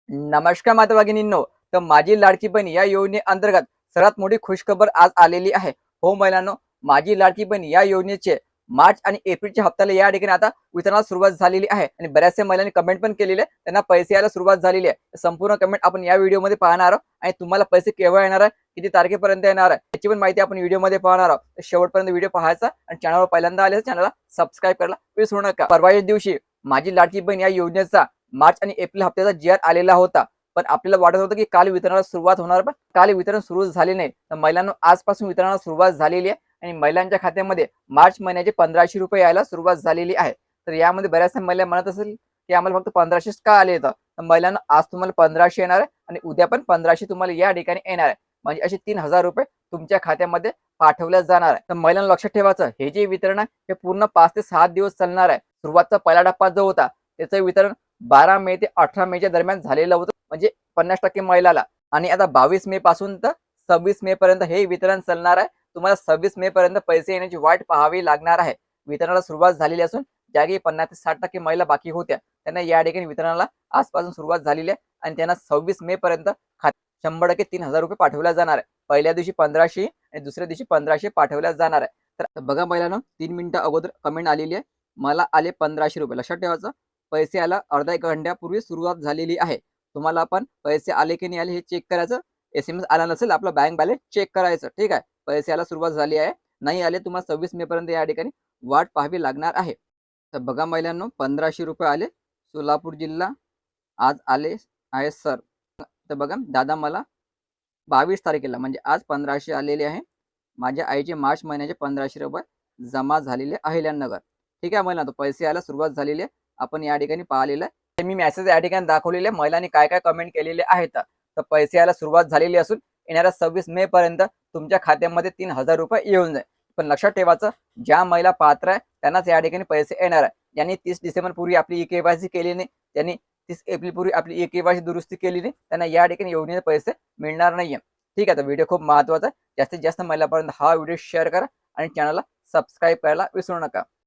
नमस्कार माता भगिनींनो. तर माझी लाडकी बहीण या योजनेअंतर्गत सर्वात मोठी खुशखबर आज आलेली आहे. हो महिलांनो, माझी लाडकी बहीण या योजनेचे मार्च आणि एप्रिलच्या हप्त्याला या ठिकाणी आता वितरणाला सुरुवात झालेली आहे आणि बऱ्याचशा महिलांनी कमेंट पण केलेली आहे. त्यांना पैसे यायला सुरुवात झालेली आहे. संपूर्ण कमेंट आपण या व्हिडिओमध्ये पाहणार आहोत आणि तुम्हाला पैसे केव्हा येणार आहे, किती तारखेपर्यंत येणार आहे, याची पण माहिती आपण व्हिडिओमध्ये पाहणार आहोत. तर शेवटपर्यंत व्हिडिओ पाहायचा आणि चॅनलवर पहिल्यांदा आले चॅनलला सबस्क्राईब करायला विसरू नका. परवाच्या दिवशी माझी लाडकी बहीण या योजनेचा मार्च आणि एप्रिल हप्त्याचा जी.आर. आलेला होता. पण आपल्याला वाटत होतं की काल वितरणाला सुरुवात होणार, पण काल वितरण सुरू झाले नाही. तर महिलांनो, आजपासून वितरणाला सुरुवात झालेली आहे आणि महिलांच्या खात्यामध्ये मार्च महिन्याचे 1500 रुपये यायला सुरुवात झालेली आहे. तर यामध्ये बऱ्याचशा महिला म्हणत असेल की आम्हाला फक्त 1500 का आले. तर महिलांना आज तुम्हाला 1500 येणार आहे आणि उद्या पण 1500 तुम्हाला या ठिकाणी येणार आहे. म्हणजे असे 3000 रुपये तुमच्या खात्यामध्ये पाठवल्या जाणार आहे. तर महिलांना लक्षात ठेवायचं, हे जे वितरण आहे हे पूर्ण 5 ते 7 दिवस चालणार आहे. सुरुवातचा पहिला टप्पा जो होता त्याचं वितरण 12 मे ते 18 मेच्या दरम्यान झालेलं होतं, म्हणजे 50% महिलाला. आणि आता 22 मे पासून तर 26 मे पर्यंत हे वितरण चालणार आहे. तुम्हाला 26 मे पर्यंत पैसे येण्याची वाट पाहावी लागणार आहे. वितरणाला सुरुवात झालेली असून ज्या काही 50 ते 60% महिला बाकी होत्या त्यांना या ठिकाणी वितरणाला आजपासून सुरुवात झालेली आहे आणि त्यांना 26 मे पर्यंत 100% 3000 रुपये पाठवल्या जाणार आहे. पहिल्या दिवशी 1500 आणि दुसऱ्या दिवशी 1500 पाठवल्या जाणार आहे. तर बघा महिलांनो, 3 मिनिटं अगोदर कमेंट आलेली आहे, मला आले 1500 रुपये. लक्षात ठेवायचं, पैसे यायला अर्धा एक घंट्यापूर्वी सुरुवात झालेली आहे. तुम्हाला पण पैसे आले की नाही आले हे चेक करायचं. SMS आला नसेल, आपला बँक बॅलन्स चेक करायचं. ठीक आहे, पैसे यायला सुरुवात झाली आहे. नाही आले, तुम्हाला 26 मे पर्यंत या ठिकाणी वाट पाहावी लागणार आहे. तर बघा महिलांनो, 1500 रुपये आले. सोलापूर जिल्हा आज आले आहे सर. तर बघा दादा, मला 22 तारखेला म्हणजे आज 1500 आलेले आहे. माझ्या आईचे मार्च महिन्याचे 1500 रुपये जमा झालेले अहिल्यानगर. ठीक आहे महिलांनो, पैसे यायला सुरुवात झालेली आहे. आपण या ठिकाणी पाहिलेलं आहे. मी मेसेज या ठिकाणी दाखवलेले आहे. महिलांनी काय काय कमेंट केलेले आहेत. तर पैसे यायला सुरुवात झालेली असून येणाऱ्या 26 मे पर्यंत तुमच्या खात्यामध्ये 3000 रुपये येऊन जाईल. पण लक्षात ठेवायचं, ज्या महिला पात्र आहे त्यांनाच या ठिकाणी पैसे येणार आहे. ज्यांनी 30 डिसेंबर पूर्वी आपली ई-के.वाय.सी केली नाही, त्यांनी 30 एप्रिल पूर्वी आपली ई-के.वाय.सी दुरुस्ती केली नाही, त्यांना या ठिकाणी योजनेचे पैसे मिळणार नाहीये. ठीक आहे, तर व्हिडिओ खूप महत्त्वाचा आहे. जास्तीत जास्त महिलांपर्यंत हा व्हिडिओ शेअर करा आणि चॅनलला सबस्क्राईब करायला विसरू नका.